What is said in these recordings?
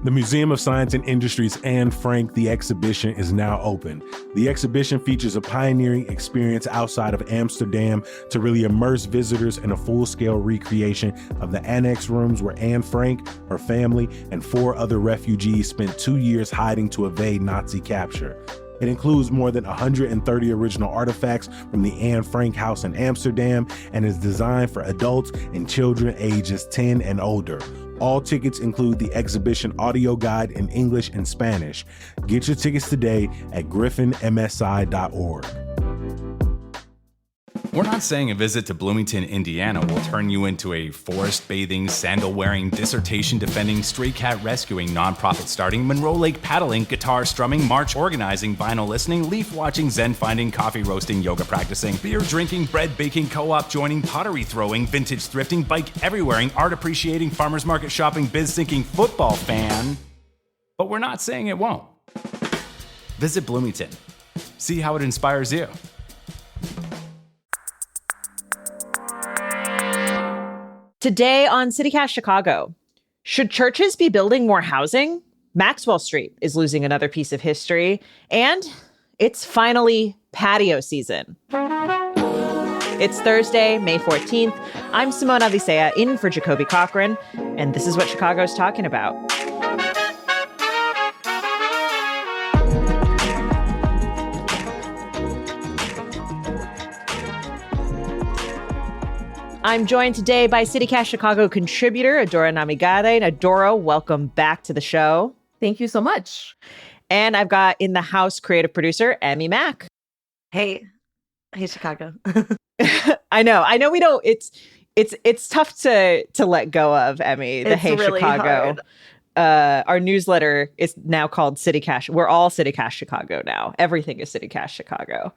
The Museum of Science and Industry's Anne Frank The Exhibition is now open. The exhibition features a pioneering experience outside of Amsterdam to really immerse visitors in a full-scale recreation of the annex rooms where Anne Frank, her family, and 4 other refugees spent 2 years hiding to evade Nazi capture. It includes more than 130 original artifacts from the Anne Frank house in Amsterdam and is designed for adults and children ages 10 and older. All tickets include the exhibition audio guide in English and Spanish. Get your tickets today at griffinmsi.org. We're not saying a visit to Bloomington, Indiana will turn you into a forest-bathing, sandal-wearing, dissertation-defending, stray cat rescuing, nonprofit starting, Monroe Lake paddling, guitar strumming, march organizing, vinyl listening, leaf watching, zen finding, coffee roasting, yoga practicing, beer drinking, bread baking, co-op joining, pottery throwing, vintage thrifting, bike everywhereing, art appreciating, farmers market shopping, biz thinking, football fan. But we're not saying it won't. Visit Bloomington. See how it inspires you. Today on CityCast Chicago, should churches be building more housing? Maxwell Street is losing another piece of history, and it's finally patio season. It's Thursday, May 14th. I'm Simone Avisea, in for Jacoby Cochran, and this is what Chicago's talking about. I'm joined today by CityCast Chicago contributor Adora Namigadde. And Adora, welcome back to the show. Thank you so much. And I've got in the house creative producer Emmi Mack. Hey Chicago. I know we don't. It's tough to let go of, Emmi. The It's Hey really Chicago. hard. Our newsletter is now called CityCast. We're all CityCast Chicago now. Everything is CityCast Chicago.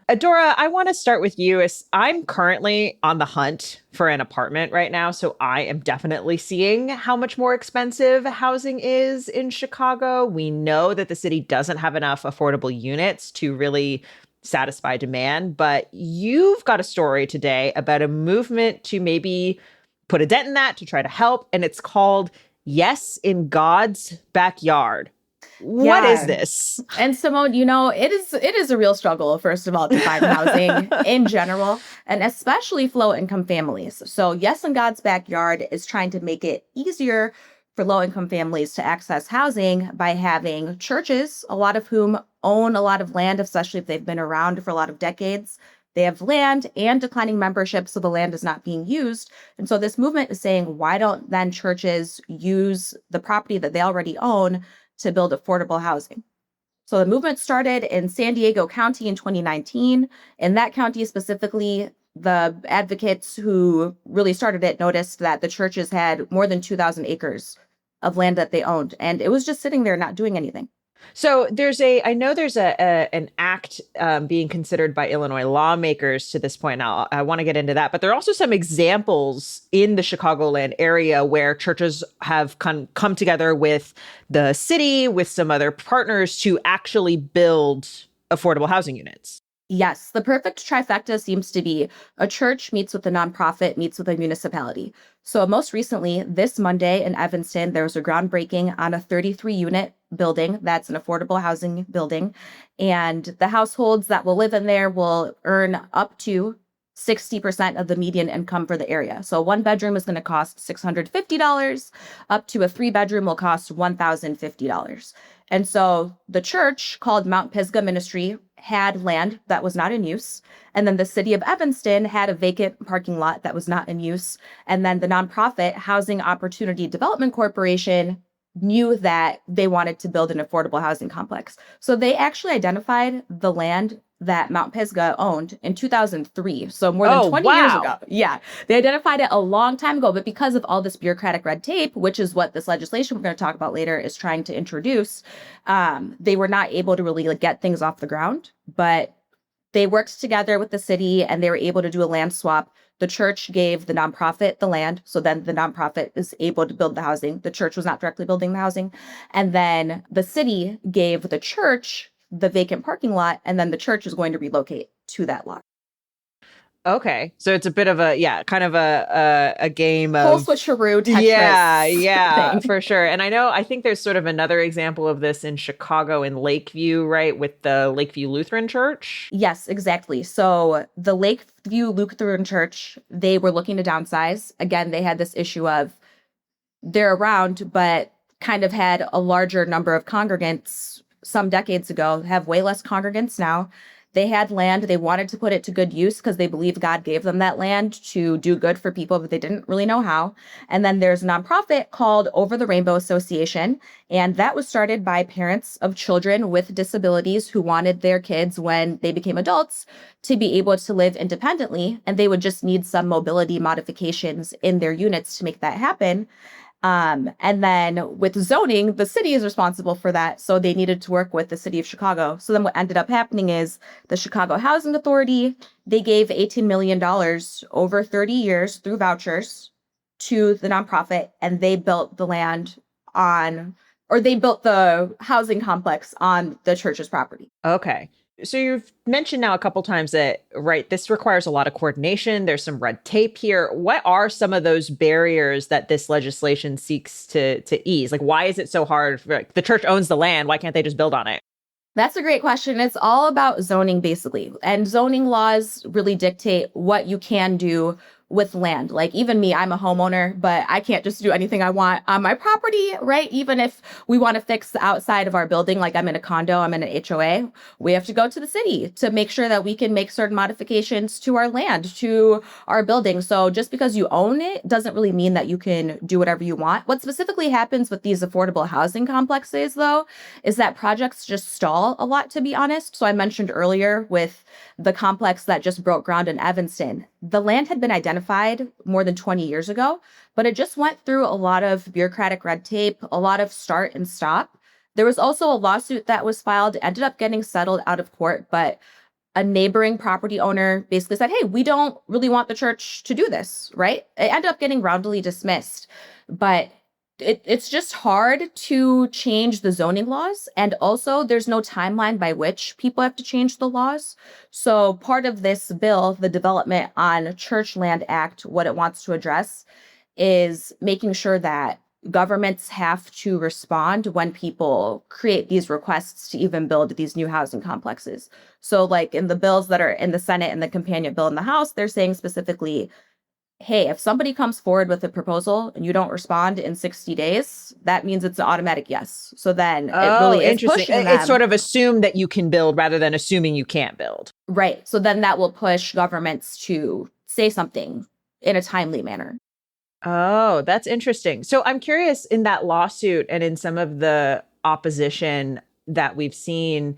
Adora, I want to start with you. As I'm currently on the hunt for an apartment right now, so I am definitely seeing how much more expensive housing is in Chicago. We know that the city doesn't have enough affordable units to really satisfy demand, but you've got a story today about a movement to maybe put a dent in that, to try to help, and it's called Yes in God's Backyard. What is this? And Simone, it is a real struggle, first of all, to find housing in general, and especially low-income families. So Yes in God's Backyard is trying to make it easier for low-income families to access housing by having churches, a lot of whom own a lot of land, especially if they've been around for a lot of decades. They have land and declining membership, so the land is not being used. And so this movement is saying, why don't then churches use the property that they already own to build affordable housing? So the movement started in San Diego County in 2019. In that county specifically, the advocates who really started it noticed that the churches had more than 2,000 acres of land that they owned, and it was just sitting there not doing anything. So I know there's an act being considered by Illinois lawmakers to this point. Now, I want to get into that, but there are also some examples in the Chicagoland area where churches have come together with the city, with some other partners to actually build affordable housing units. Yes, the perfect trifecta seems to be a church meets with a nonprofit, meets with a municipality. So most recently, this Monday in Evanston, there was a groundbreaking on a 33-unit building that's an affordable housing building. And the households that will live in there will earn up to 60% of the median income for the area. So one bedroom is going to cost $650, up to a 3-bedroom will cost $1,050. And so the church, called Mount Pisgah Ministry, had land that was not in use. And then the city of Evanston had a vacant parking lot that was not in use. And then the nonprofit Housing Opportunity Development Corporation knew that they wanted to build an affordable housing complex. So they actually identified the land that Mount Pisgah owned in 2003. So more than 20 years ago. Yeah. They identified it a long time ago, but because of all this bureaucratic red tape, which is what this legislation we're going to talk about later is trying to introduce, they were not able to really get things off the ground. But they worked together with the city and they were able to do a land swap. The church gave the nonprofit the land. So then the nonprofit is able to build the housing. The church was not directly building the housing. And then the city gave the church the vacant parking lot, and then the church is going to relocate to that lot. Okay. So it's a bit of kind of a game Whole of switcheroo Tetris yeah, thing. for sure. And I think there's sort of another example of this in Chicago in Lakeview, right? With the Lakeview Lutheran Church. Yes, exactly. So the Lakeview Lutheran Church, they were looking to downsize. Again, they had this issue of they're around, but kind of had a larger number of congregants some decades ago, have way less congregants now. They had land. They wanted to put it to good use because they believe God gave them that land to do good for people, but they didn't really know how. And then there's a nonprofit called Over the Rainbow Association. And that was started by parents of children with disabilities who wanted their kids, when they became adults, to be able to live independently. And they would just need some mobility modifications in their units to make that happen. And then with zoning, the city is responsible for that. So they needed to work with the city of Chicago. So then what ended up happening is the Chicago Housing Authority, they gave $18 million over 30 years through vouchers to the nonprofit, and they built the land they built the housing complex on the church's property. Okay. So you've mentioned now a couple times that, right, this requires a lot of coordination. There's some red tape here. What are some of those barriers that this legislation seeks to ease? Like, why is it so hard? Like, the church owns the land. Why can't they just build on it? That's a great question. It's all about zoning, basically. And zoning laws really dictate what you can do with land. Like, even me, I'm a homeowner, but I can't just do anything I want on my property, right? Even if we want to fix the outside of our building, like I'm in a condo, I'm in an HOA, we have to go to the city to make sure that we can make certain modifications to our land, to our building. So just because you own it doesn't really mean that you can do whatever you want. What specifically happens with these affordable housing complexes, though, is that projects just stall a lot, to be honest. So I mentioned earlier with the complex that just broke ground in Evanston, the land had been identified more than 20 years ago, but it just went through a lot of bureaucratic red tape, a lot of start and stop. There was also a lawsuit that was filed, ended up getting settled out of court, but a neighboring property owner basically said, hey, we don't really want the church to do this, right? It ended up getting roundly dismissed, but it's just hard to change the zoning laws. And also there's no timeline by which people have to change the laws. So part of this bill, the Development on Church Land Act, what it wants to address is making sure that governments have to respond when people create these requests to even build these new housing complexes. So like in the bills that are in the Senate and the companion bill in the House, they're saying specifically, hey, if somebody comes forward with a proposal and you don't respond in 60 days, that means it's an automatic yes. So then it really is pushing them. It's sort of assumed that you can build rather than assuming you can't build. Right. So then that will push governments to say something in a timely manner. Oh, that's interesting. So I'm curious, in that lawsuit and in some of the opposition that we've seen,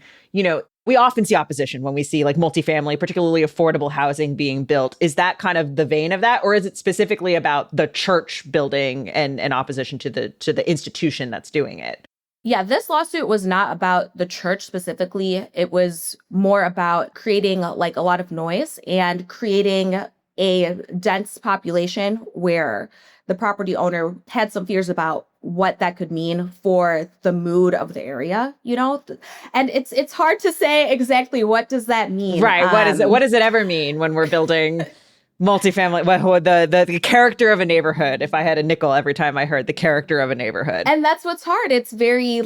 we often see opposition when we see like multifamily, particularly affordable housing being built. Is that kind of the vein of that? Or is it specifically about the church building and opposition to the institution that's doing it? Yeah, this lawsuit was not about the church specifically. It was more about creating like a lot of noise and creating a dense population where the property owner had some fears about what that could mean for the mood of the area, and it's hard to say exactly what does that mean. Right. What does it ever mean when we're building multifamily? The character of a neighborhood. If I had a nickel every time I heard the character of a neighborhood. And that's what's hard. It's very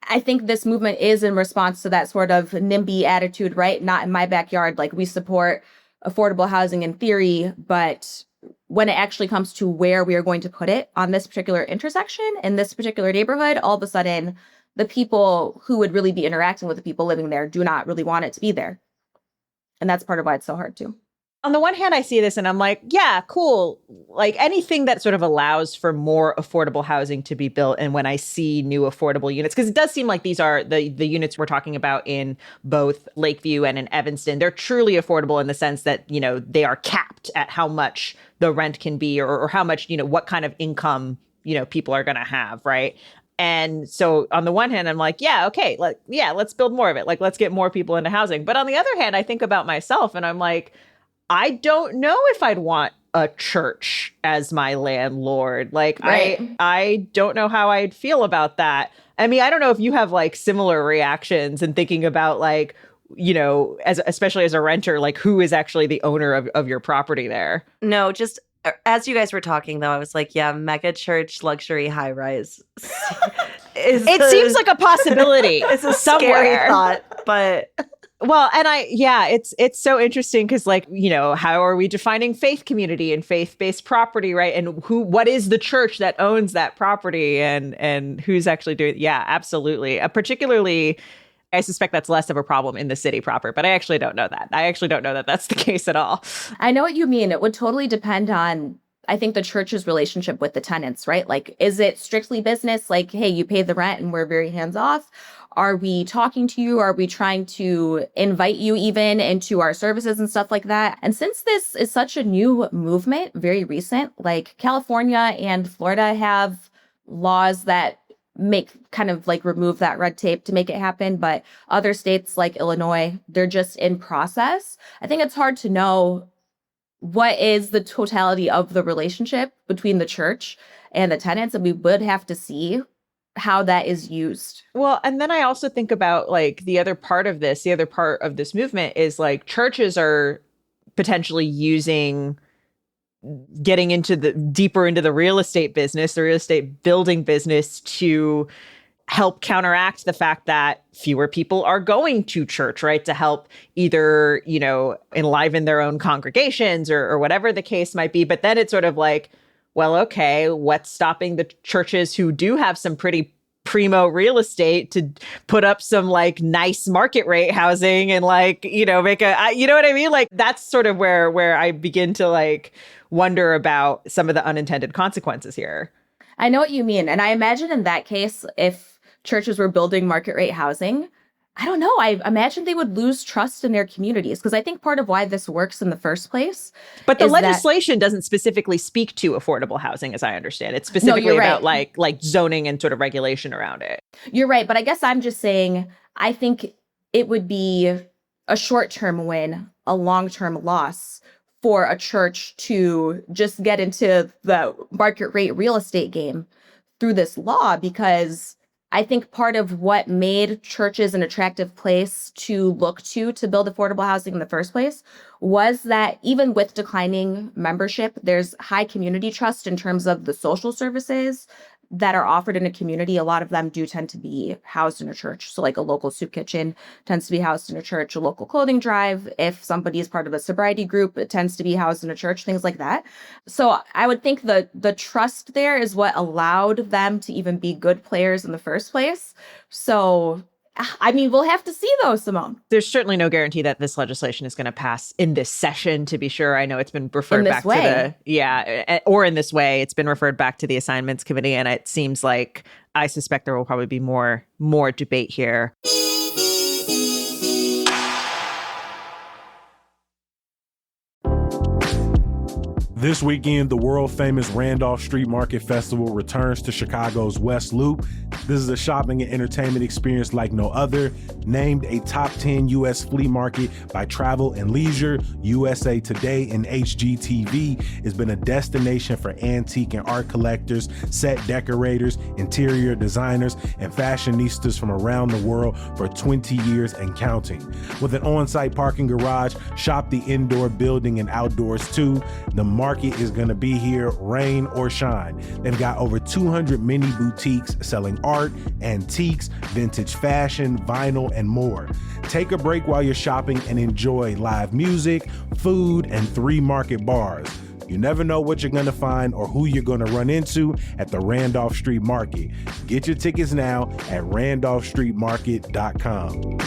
I think this movement is in response to that sort of NIMBY attitude, right? Not in my backyard. Like, we support affordable housing in theory, but when it actually comes to where we are going to put it on this particular intersection in this particular neighborhood, all of a sudden, the people who would really be interacting with the people living there do not really want it to be there. And that's part of why it's so hard too. On the one hand, I see this and I'm like, yeah, cool. Like anything that sort of allows for more affordable housing to be built. And when I see new affordable units, because it does seem like these are the units we're talking about in both Lakeview and in Evanston, they're truly affordable in the sense that, they are capped at how much the rent can be or how much, what kind of income, people are going to have. Right. And so on the one hand, I'm like, yeah, okay, let's build more of it. Like, let's get more people into housing. But on the other hand, I think about myself and I'm like, I don't know if I'd want a church as my landlord. Like, right. I don't know how I'd feel about that. I mean, I don't know if you have like similar reactions and thinking about like, especially as a renter, like who is actually the owner of your property there? No, just as you guys were talking, though, I was like, yeah, mega church, luxury, high rise. It seems like a possibility. It's a somewhere. Scary thought, but... Well, and it's so interesting because, like, how are we defining faith community and faith-based property, right? And what is the church that owns that property, and who's actually doing it? Yeah, absolutely. Particularly, I suspect that's less of a problem in the city proper, but I actually don't know that. I actually don't know that that's the case at all. I know what you mean. It would totally depend on, I think, the church's relationship with the tenants, right? Like, is it strictly business? Like, hey, you pay the rent and we're very hands off. Are we talking to you? Are we trying to invite you even into our services and stuff like that? And since this is such a new movement, very recent, like California and Florida have laws that make kind of like remove that red tape to make it happen. But other states like Illinois, they're just in process. I think it's hard to know what is the totality of the relationship between the church and the tenants. And we would have to see how that is used. Well, and then I also think about like the other part of this movement is like churches are potentially getting into deeper into the real estate business, the real estate building business, to help counteract the fact that fewer people are going to church, right? To help either, enliven their own congregations or whatever the case might be. But then it's sort of like, well, okay, what's stopping the churches who do have some pretty primo real estate to put up some like nice market rate housing and like, make you know what I mean? Like that's sort of where I begin to like wonder about some of the unintended consequences here. I know what you mean. And I imagine in that case, if churches were building market rate housing, I don't know. I imagine they would lose trust in their communities, because I think part of why this works in the first place. But the legislation doesn't specifically speak to affordable housing, as I understand. It's specifically about like zoning and sort of regulation around it. You're right. But I guess I'm just saying, I think it would be a short-term win, a long-term loss for a church to just get into the market rate real estate game through this law, because I think part of what made churches an attractive place to look to build affordable housing in the first place was that even with declining membership, there's high community trust in terms of the social services that are offered in a community. A lot of them do tend to be housed in a church. So like a local soup kitchen tends to be housed in a church, a local clothing drive. If somebody is part of a sobriety group, it tends to be housed in a church, things like that. So I would think the trust there is what allowed them to even be good players in the first place. So I mean, we'll have to see, though, Simone. There's certainly no guarantee that this legislation is going to pass in this session, to be sure. I know it's been referred back to or in this way, it's been referred back to the Assignments Committee. And it seems like I suspect there will probably be more debate here. This weekend, the world-famous Randolph Street Market Festival returns to Chicago's West Loop. This is a shopping and entertainment experience like no other. Named a top 10 U.S. flea market by Travel and Leisure, USA Today, and HGTV, has been a destination for antique and art collectors, set decorators, interior designers, and fashionistas from around the world for 20 years and counting. With an on-site parking garage, shop the indoor building and outdoors too. The market is going to be here, rain or shine. They've got over 200 mini boutiques selling art, antiques, vintage fashion, vinyl, and more. Take a break while you're shopping and enjoy live music, food, and 3 market bars. You never know what you're going to find or who you're going to run into at the Randolph Street Market. Get your tickets now at randolphstreetmarket.com.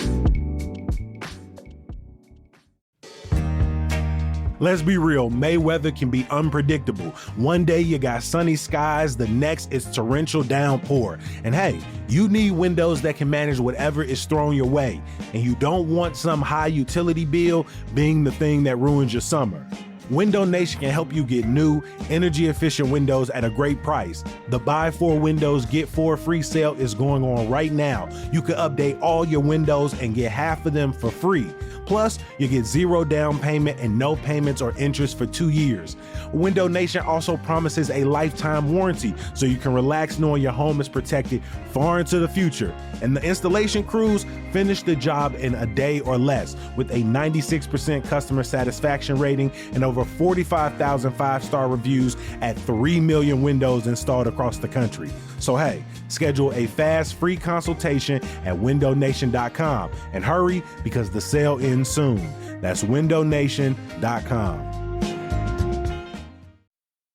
Let's be real, May weather can be unpredictable. One day you got sunny skies, the next is torrential downpour. And hey, you need windows that can manage whatever is thrown your way. And you don't want some high utility bill being the thing that ruins your summer. Window Nation can help you get new, energy-efficient windows at a great price. The Buy 4 Windows, Get 4 free sale is going on right now. You can update all your windows and get half of them for free. Plus, you get 0 down payment and no payments or interest for 2 years. Window Nation also promises a lifetime warranty, so you can relax knowing your home is protected far into the future. And the installation crews finish the job in a day or less with a 96% customer satisfaction rating and over 45,000 5-star reviews at 3 million windows installed across the country. So hey, schedule a fast free consultation at windownation.com and hurry because the sale ends soon. That's windownation.com.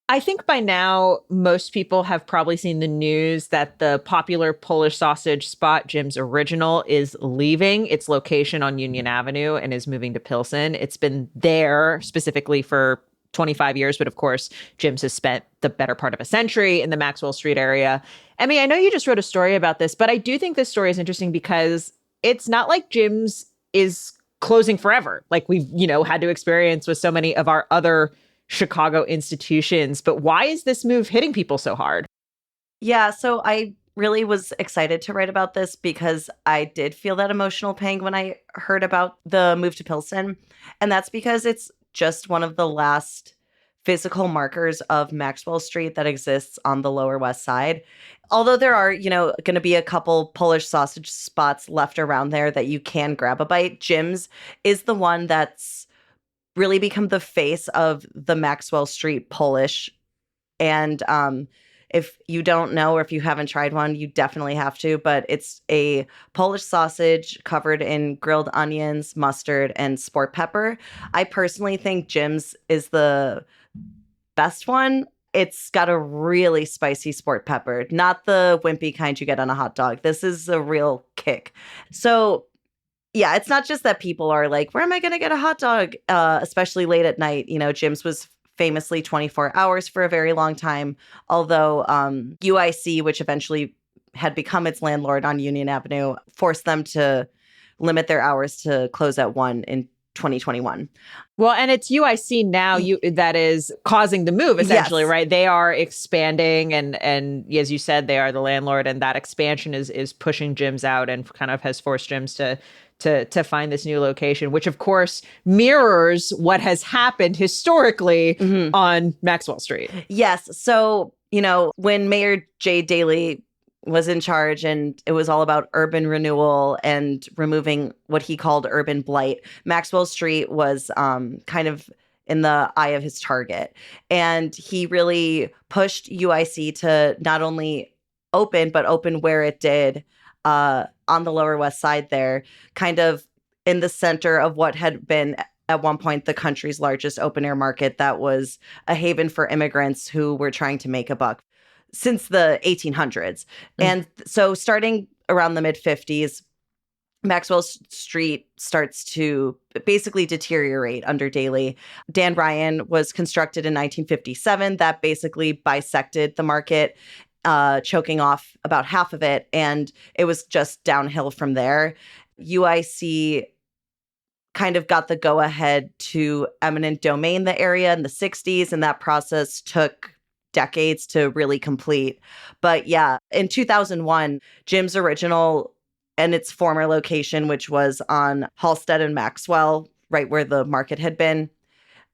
I think by now, most people have probably seen the news that the popular Polish sausage spot, Jim's Original, is leaving its location on Union Avenue and is moving to Pilsen. It's been there specifically for 25 years, but of course, Jim's has spent the better part of a century in the Maxwell Street area. Emmi, I know you just wrote a story about this, but I do think this story is interesting because it's not like Jim's is closing forever, like we've, had to experience with so many of our other Chicago institutions. But why is this move hitting people so hard? Yeah, so I really was excited to write about this because I did feel that emotional pang when I heard about the move to Pilsen. And that's because it's just one of the last physical markers of Maxwell Street that exists on the Lower West Side. Although there are, going to be a couple Polish sausage spots left around there that you can grab a bite, Jim's is the one that's really become the face of the Maxwell Street Polish. And if you don't know or if you haven't tried one, you definitely have to. But it's a Polish sausage covered in grilled onions, mustard, and sport pepper. I personally think Jim's is the best one. It's got a really spicy sport pepper, not the wimpy kind you get on a hot dog. This is a real kick. So yeah, it's not just that people are like, where am I going to get a hot dog? Especially late at night. Jim's was famously 24 hours for a very long time. Although UIC, which eventually had become its landlord on Union Avenue, forced them to limit their hours to close at 1 in 2021. Well, and it's UIC now that is causing the move, essentially, Yes. right? They are expanding and as you said, they are the landlord, and that expansion is pushing Jim's out and kind of has forced Jim's to find this new location, which of course mirrors what has happened historically on Maxwell Street. Yes. So, when Mayor Jay Daley was in charge and it was all about urban renewal and removing what he called urban blight, Maxwell Street was kind of in the eye of his target. And he really pushed UIC to not only open, but open where it did on the Lower West Side there, kind of in the center of what had been at one point the country's largest open air market that was a haven for immigrants who were trying to make a buck since the 1800s. And so starting around the mid-50s, Maxwell Street starts to basically deteriorate under Daley. Dan Ryan was constructed in 1957. That basically bisected the market, choking off about half of it. And it was just downhill from there. UIC kind of got the go-ahead to eminent domain the area in the 60s, and that process took decades to really complete. But yeah, in 2001, Jim's Original and its former location, which was on Halstead and Maxwell, right where the market had been,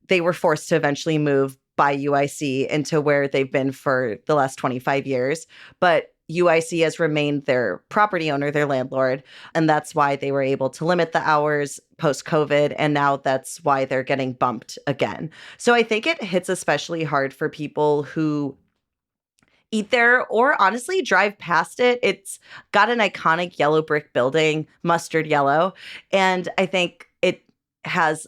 they were forced to eventually move by UIC into where they've been for the last 25 years. But UIC has remained their property owner, their landlord, and that's why they were able to limit the hours post-COVID, and now that's why they're getting bumped again. So I think it hits especially hard for people who eat there or honestly drive past it. It's got an iconic yellow brick building, mustard yellow, and I think it has,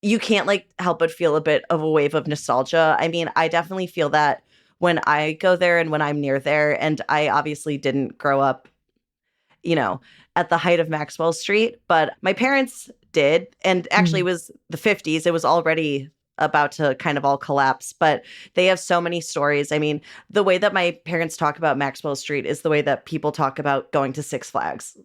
you can't help but feel a bit of a wave of nostalgia. I mean, I definitely feel that when I go there and when I'm near there. And I obviously didn't grow up, at the height of Maxwell Street, but my parents did. And actually it was the 50s. It was already about to kind of all collapse, but they have so many stories. I mean, the way that my parents talk about Maxwell Street is the way that people talk about going to Six Flags.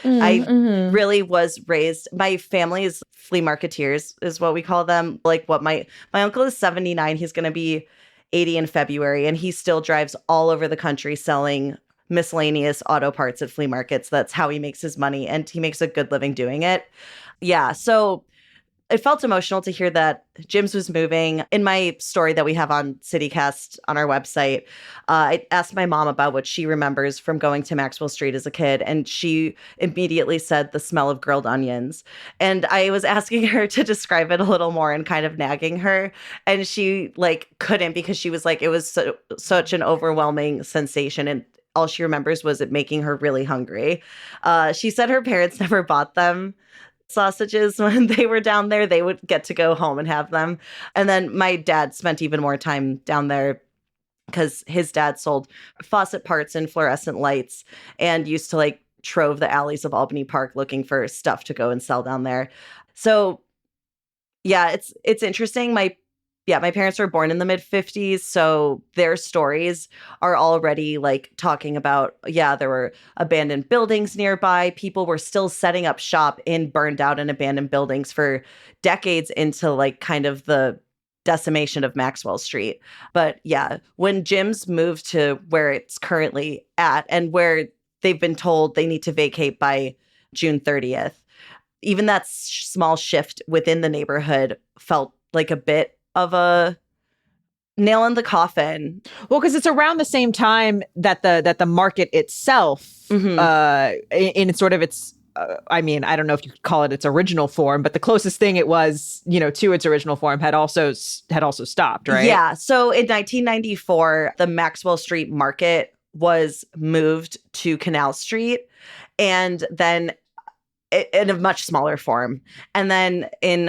I really was raised, my family's flea marketeers is what we call them. What my uncle is 79. He's going to be 80 in February, and he still drives all over the country selling miscellaneous auto parts at flea markets. That's how he makes his money, and he makes a good living doing it. Yeah. So it felt emotional to hear that Jim's was moving. In my story that we have on CityCast on our website, I asked my mom about what she remembers from going to Maxwell Street as a kid, and she immediately said the smell of grilled onions. And I was asking her to describe it a little more and kind of nagging her, and she couldn't, because she was like, it was such an overwhelming sensation, and all she remembers was it making her really hungry. She said her parents never bought them sausages when they were down there. They would get to go home and have them. And then my dad spent even more time down there because his dad sold faucet parts and fluorescent lights and used to trove the alleys of Albany Park looking for stuff to go and sell down there. So yeah, it's interesting. My parents were born in the mid-50s, so their stories are already talking about, there were abandoned buildings nearby. People were still setting up shop in burned out and abandoned buildings for decades into kind of the decimation of Maxwell Street. But yeah, when Jim's moved to where it's currently at and where they've been told they need to vacate by June 30th, even that small shift within the neighborhood felt like a bit of a nail in the coffin. Well, because it's around the same time that the market itself, in sort of its, I mean, I don't know if you could call it its original form, but the closest thing it was, to its original form had also stopped, right? Yeah. So in 1994, the Maxwell Street Market was moved to Canal Street, and then in a much smaller form. And then in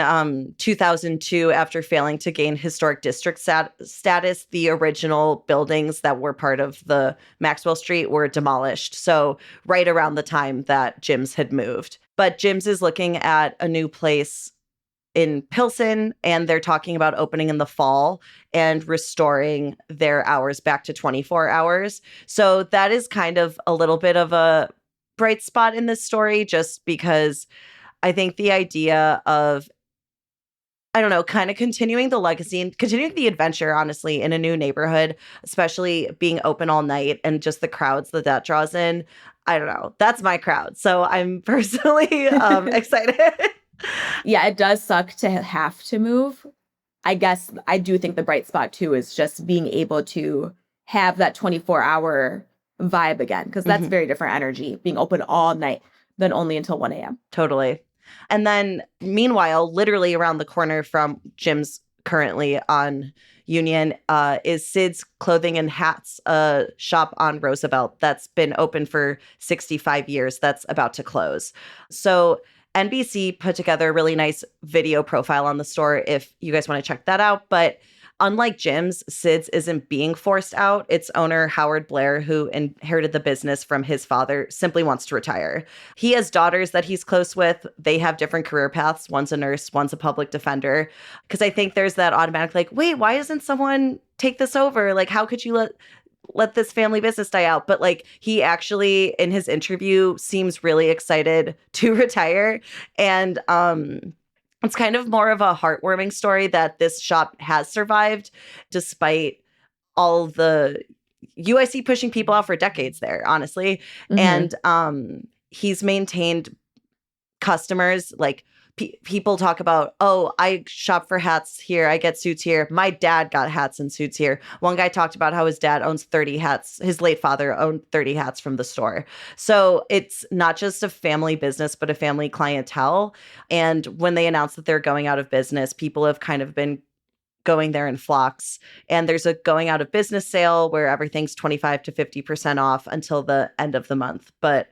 2002, after failing to gain historic district status, the original buildings that were part of the Maxwell Street were demolished. So right around the time that Jim's had moved. But Jim's is looking at a new place in Pilsen, and they're talking about opening in the fall and restoring their hours back to 24 hours. So that is kind of a little bit of a bright spot in this story, just because I think the idea of, I don't know, kind of continuing the legacy and continuing the adventure, honestly, in a new neighborhood, especially being open all night and just the crowds that draws in. I don't know. That's my crowd. So I'm personally excited. Yeah, it does suck to have to move. I guess I do think the bright spot too is just being able to have that 24-hour vibe again, because that's very different energy, being open all night than only until 1 a.m. Totally. And then meanwhile, literally around the corner from Jim's currently on Union is Sid's Clothing and Hats, a shop on Roosevelt that's been open for 65 years that's about to close. So NBC put together a really nice video profile on the store if you guys want to check that out. But unlike Jim's, Sid's isn't being forced out. Its owner, Howard Blair, who inherited the business from his father, simply wants to retire. He has daughters that he's close with. They have different career paths. One's a nurse, one's a public defender. Because I think there's that automatic, wait, why doesn't someone take this over? How could you let this family business die out? But he actually, in his interview, seems really excited to retire. And it's kind of more of a heartwarming story that this shop has survived despite all the UIC pushing people out for decades there, honestly. And he's maintained customers. People talk about, oh, I shop for hats here. I get suits here. My dad got hats and suits here. One guy talked about how his dad owns 30 hats. His late father owned 30 hats from the store. So it's not just a family business, but a family clientele. And when they announced that they're going out of business, people have kind of been going there in flocks. And there's a going out of business sale where everything's 25 to 50% off until the end of the month. But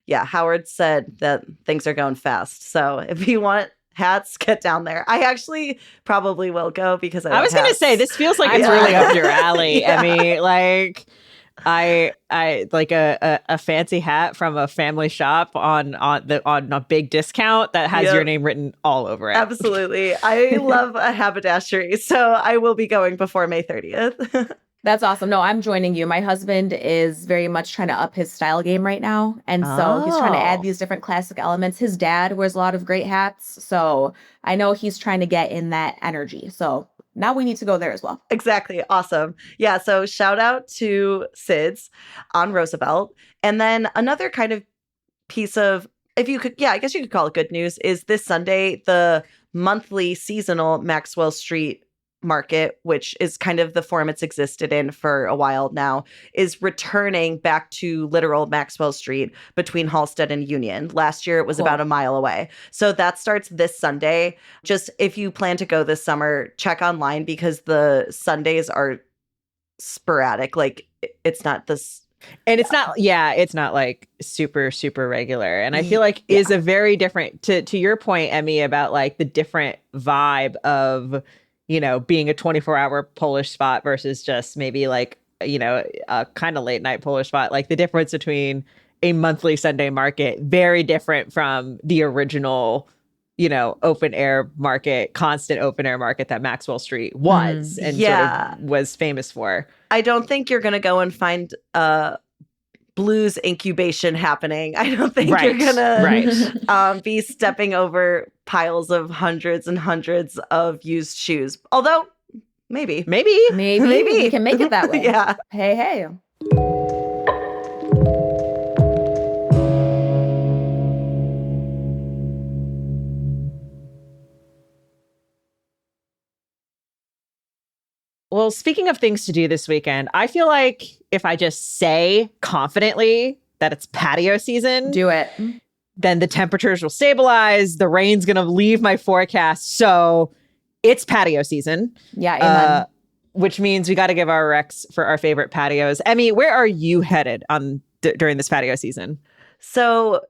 yeah, Howard said that things are going fast. So if you want hats, get down there. I actually probably will go because I was going to say, this feels like it's really up your alley. Yeah. Emmi, I like a fancy hat from a family shop on a big discount that has your name written all over it. Absolutely. I love a haberdashery. So I will be going before May 30th. That's awesome. No, I'm joining you. My husband is very much trying to up his style game right now. And so he's trying to add these different classic elements. His dad wears a lot of great hats. So I know he's trying to get in that energy. So now we need to go there as well. Exactly. Awesome. Yeah. So shout out to Sid's on Roosevelt. And then another kind of piece of if you could, yeah, I guess you could call it good news, is this Sunday, the monthly seasonal Maxwell Street market, which is kind of the form it's existed in for a while now, is returning back to literal Maxwell Street between Halsted and Union. Last year, it was about a mile away. So that starts this Sunday. Just if you plan to go this summer, check online because the Sundays are sporadic. Like it's not this. And it's not, it's not like super, super regular. And I feel like is a very different, to your point, Emmy, about like the different vibe of, you know, being a 24-hour Polish spot versus just maybe like, you know, a kind of late night Polish spot. Like the difference between a monthly Sunday market, very different from the original, you know, open air market, constant open air market that Maxwell Street was and sort of was famous for. I don't think you're going to go and find blues incubation happening. I don't think you're going to be stepping over piles of hundreds and hundreds of used shoes. Although, maybe. Maybe. We can make it that way. Yeah. Hey. Well, speaking of things to do this weekend, I feel like if I just say confidently that it's patio season, do it, then the temperatures will stabilize. The rain's going to leave my forecast. So it's patio season. Yeah, amen. Which means we got to give our recs for our favorite patios. Emmy, where are you headed on during this patio season? So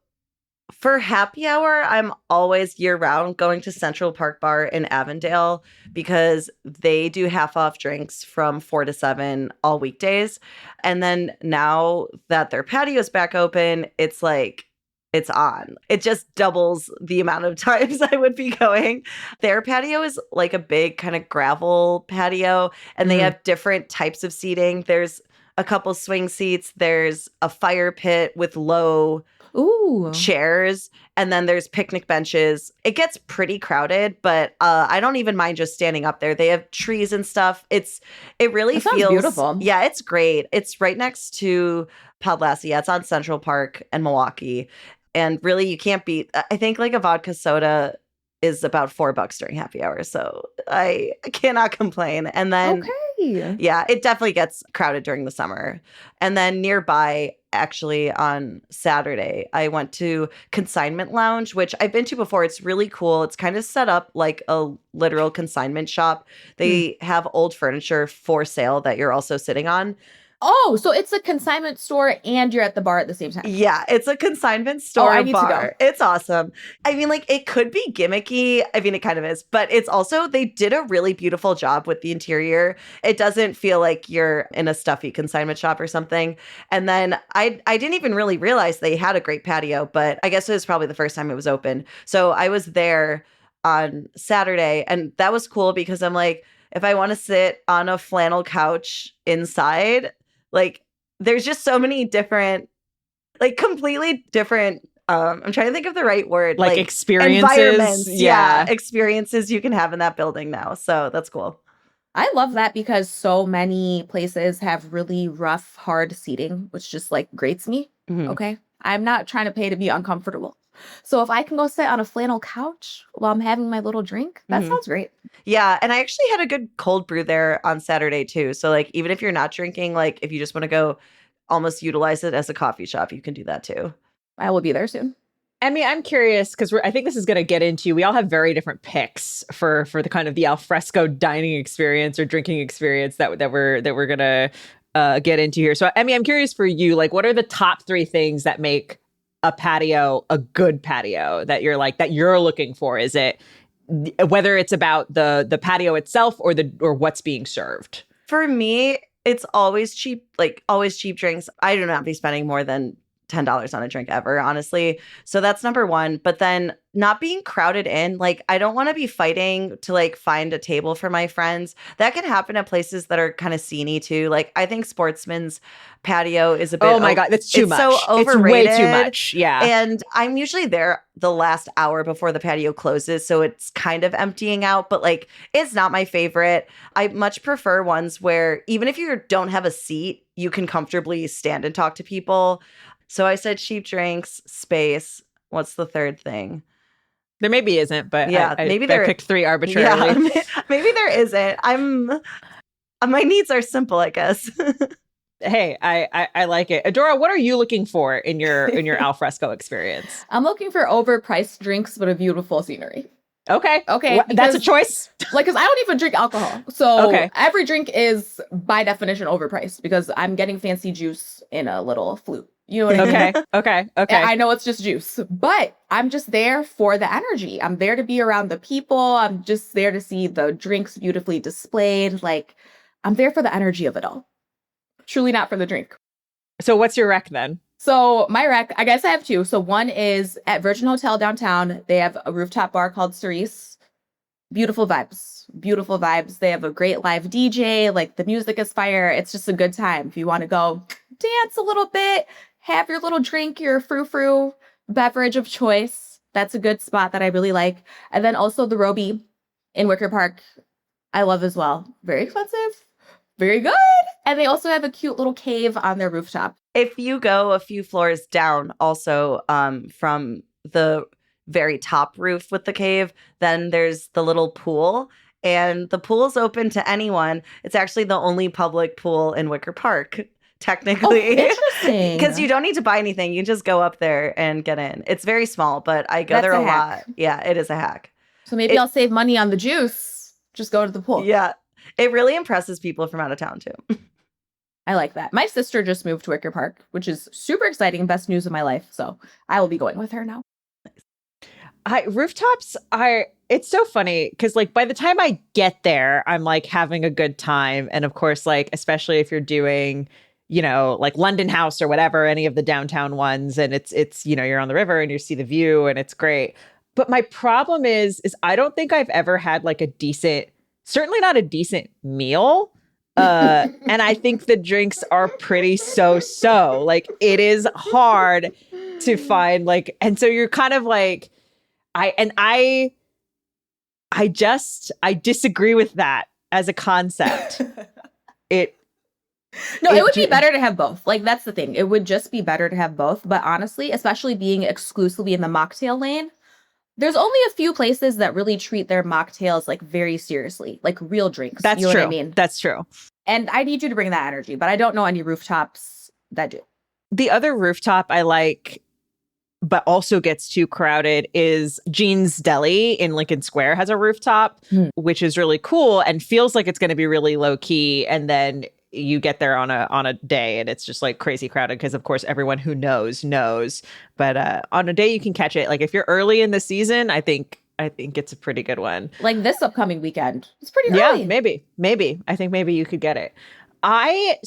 for happy hour, I'm always year round going to Central Park Bar in Avondale because they do half off drinks from 4 to 7 all weekdays. And then now that their patio's back open, it's like, it's on. It just doubles the amount of times I would be going. Their patio is like a big kind of gravel patio, and they have different types of seating. There's a couple swing seats. There's a fire pit with low chairs, and then there's picnic benches. It gets pretty crowded, but I don't even mind just standing up there. They have trees and stuff. It really feels beautiful. Yeah, it's great. It's right next to Podlasie. Yeah, it's on Central Park and Milwaukee. And really, you can't beat. I think like a vodka soda is about $4 during happy hour, so I cannot complain. And then, yeah, it definitely gets crowded during the summer. And then nearby, actually on Saturday, I went to Consignment Lounge, which I've been to before. It's really cool. It's kind of set up like a literal consignment shop. They have old furniture for sale that you're also sitting on. Oh, so it's a consignment store and you're at the bar at the same time. Yeah, it's a consignment store I need bar. to go. It's awesome. I mean, like, it could be gimmicky. I mean, it kind of is. But it's also, they did a really beautiful job with the interior. It doesn't feel like you're in a stuffy consignment shop or something. And then I didn't even really realize they had a great patio, but I guess it was probably the first time it was open. So I was there on Saturday, and that was cool because I'm like, if I want to sit on a flannel couch inside, like, there's just so many different, like, completely different, I'm trying to think of the right word. Like experiences. Environments. Yeah. Experiences you can have in that building now. So that's cool. I love that because so many places have really rough, hard seating, which just, like, grates me. Okay? I'm not trying to pay to be uncomfortable. So if I can go sit on a flannel couch while I'm having my little drink, that sounds great. Yeah. And I actually had a good cold brew there on Saturday too. So like, even if you're not drinking, like if you just want to go almost utilize it as a coffee shop, you can do that too. I will be there soon. I mean, I'm curious because I think this is going to get into, we all have very different picks for the kind of the alfresco dining experience or drinking experience that we're going to get into here. So, I mean, I'm curious for you, like, what are the top 3 things that make a patio a good patio that you're like, that you're looking for? Is it whether it's about the patio itself or what's being served? For me, it's always cheap drinks. I do not be spending more than $10 on a drink ever, honestly. So that's number 1. But then not being crowded in, like, I don't want to be fighting to like find a table for my friends. That can happen at places that are kind of sceney too. Like, I think Sportsman's patio is a bit. Oh my God, that's too much. So overrated. It's way too much. Yeah. And I'm usually there the last hour before the patio closes, so it's kind of emptying out. But like, it's not my favorite. I much prefer ones where even if you don't have a seat, you can comfortably stand and talk to people. So I said cheap drinks, space. What's the third thing? There maybe isn't, but Yeah, maybe there. I picked 3 arbitrarily. Yeah, maybe there isn't. My needs are simple, I guess. Hey, I like it. Adora, what are you looking for in your alfresco experience? I'm looking for overpriced drinks, but a beautiful scenery. Okay. Okay. That's a choice. Like, because I don't even drink alcohol. So Okay. every drink is, by definition, overpriced because I'm getting fancy juice in a little flute. You know what I mean? Okay. And I know it's just juice, but I'm just there for the energy. I'm there to be around the people. I'm just there to see the drinks beautifully displayed. Like, I'm there for the energy of it all. Truly not for the drink. So what's your rec then? So my rec, I guess I have 2. So one is at Virgin Hotel downtown. They have a rooftop bar called Cerise. Beautiful vibes. Beautiful vibes. They have a great live DJ. Like, the music is fire. It's just a good time. If you want to go dance a little bit, have your little drink, your frou-frou beverage of choice. That's a good spot that I really like. And then also the Roby in Wicker Park, I love as well. Very expensive. Very good. And they also have a cute little cave on their rooftop. If you go a few floors down, also from the very top roof with the cave, then there's the little pool. And the pool is open to anyone. It's actually the only public pool in Wicker Park, technically. Oh, interesting. Because you don't need to buy anything. You just go up there and get in. It's very small, but I go That's there a a hack. lot. Yeah, it is a hack. So maybe I'll save money on the juice. Just go to the pool. Yeah. It really impresses people from out of town, too. I like that. My sister just moved to Wicker Park, which is super exciting. Best news of my life. So I will be going with her now. Rooftops it's so funny because like by the time I get there, I'm like having a good time. And of course, like, especially if you're doing, you know, like London House or whatever, any of the downtown ones, and it's, you know, you're on the river and you see the view and it's great. But my problem is I don't think I've ever had like a decent, certainly not a decent meal. And I think the drinks are pretty so. Like, it is hard to find, like, and so you're kind of like, I disagree with that as a concept. It would be better to have both. Like, that's the thing. It would just be better to have both. But honestly, especially being exclusively in the mocktail lane, there's only a few places that really treat their mocktails like very seriously, like real drinks. That's you know true. What I mean? That's true. And I need you to bring that energy, but I don't know any rooftops that do. The other rooftop I like, but also gets too crowded, is Jean's Deli in Lincoln Square has a rooftop, which is really cool and feels like it's going to be really low key. And then you get there on a day and it's just like crazy crowded because, of course, everyone who knows. But on a day you can catch it. Like, if you're early in the season, I think it's a pretty good one. Like this upcoming weekend. It's pretty early. Yeah, maybe. I think maybe you could get it. I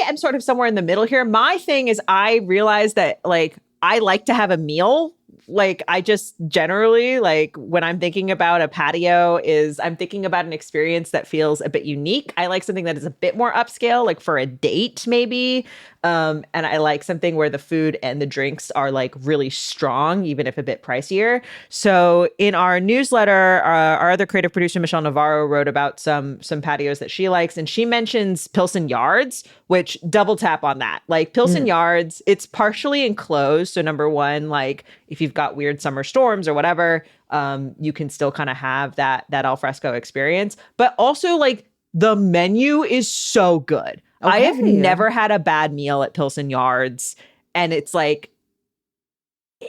am sort of somewhere in the middle here. My thing is, I realize that, like, I like to have a meal. Like, I just generally, like, when I'm thinking about a patio, I'm thinking about an experience that feels a bit unique. I like something that is a bit more upscale, like for a date, maybe. And I like something where the food and the drinks are like really strong, even if a bit pricier. So in our newsletter, our other creative producer, Michelle Navarro, wrote about some patios that she likes. And she mentions Pilsen Yards, which double tap on that. Like, Pilsen Yards, it's partially enclosed. So number one, like, if you've got weird summer storms or whatever, you can still kind of have that alfresco experience. But also, like, the menu is so good. Okay. I have never had a bad meal at Pilsen Yards. And it's like,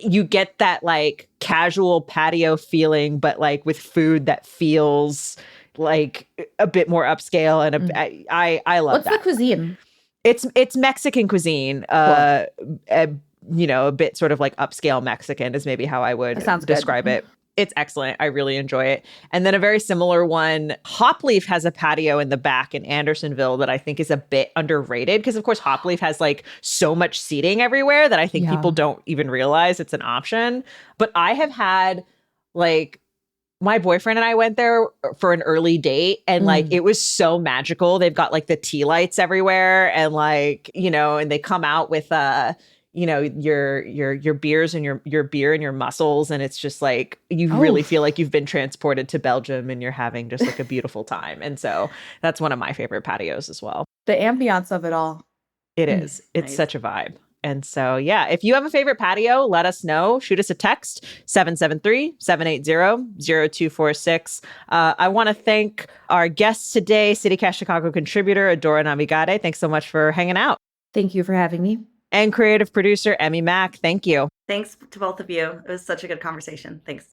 you get that like casual patio feeling, but like with food that feels like a bit more upscale. And I love that. What's the cuisine? It's Mexican cuisine. Cool. You know, a bit sort of like upscale Mexican is maybe how I would describe it. It's excellent. I really enjoy it. And then a very similar one, Hopleaf has a patio in the back in Andersonville that I think is a bit underrated because, of course, Hopleaf has like so much seating everywhere that I think people don't even realize it's an option. But I have had, like, my boyfriend and I went there for an early date and like it was so magical. They've got like the tea lights everywhere and like, you know, and they come out with you know, your beers and your beer and your mussels, and it's just like you really feel like you've been transported to Belgium and you're having just like a beautiful time. And so that's one of my favorite patios as well. The ambiance of it all. It is. It's nice. such a vibe. And so, yeah, if you have a favorite patio, let us know. Shoot us a text, 773-780-0246. I want to thank our guest today, CityCast Chicago contributor, Adora Namigadde. Thanks so much for hanging out. Thank you for having me. And creative producer, Emmi Mack. Thank you. Thanks to both of you. It was such a good conversation. Thanks.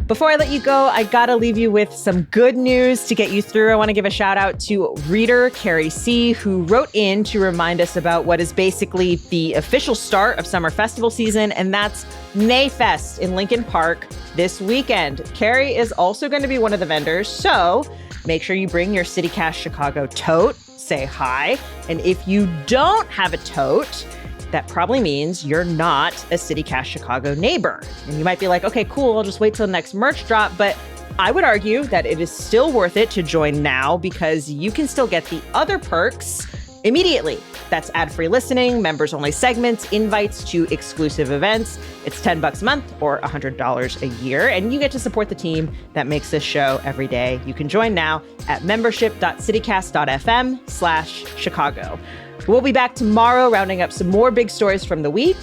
Before I let you go, I gotta leave you with some good news to get you through. I want to give a shout out to reader Carrie C., who wrote in to remind us about what is basically the official start of summer festival season, and that's Mayfest in Lincoln Park this weekend. Carrie is also going to be one of the vendors, so make sure you bring your CityCast Chicago tote, say hi, and if you don't have a tote, that probably means you're not a CityCast Chicago neighbor. And you might be like, okay, cool, I'll just wait till the next merch drop. But I would argue that it is still worth it to join now because you can still get the other perks immediately. That's ad-free listening, members-only segments, invites to exclusive events. It's $10 a month or $100 a year, and you get to support the team that makes this show every day. You can join now at membership.citycast.fm/Chicago. We'll be back tomorrow rounding up some more big stories from the week.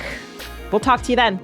We'll talk to you then.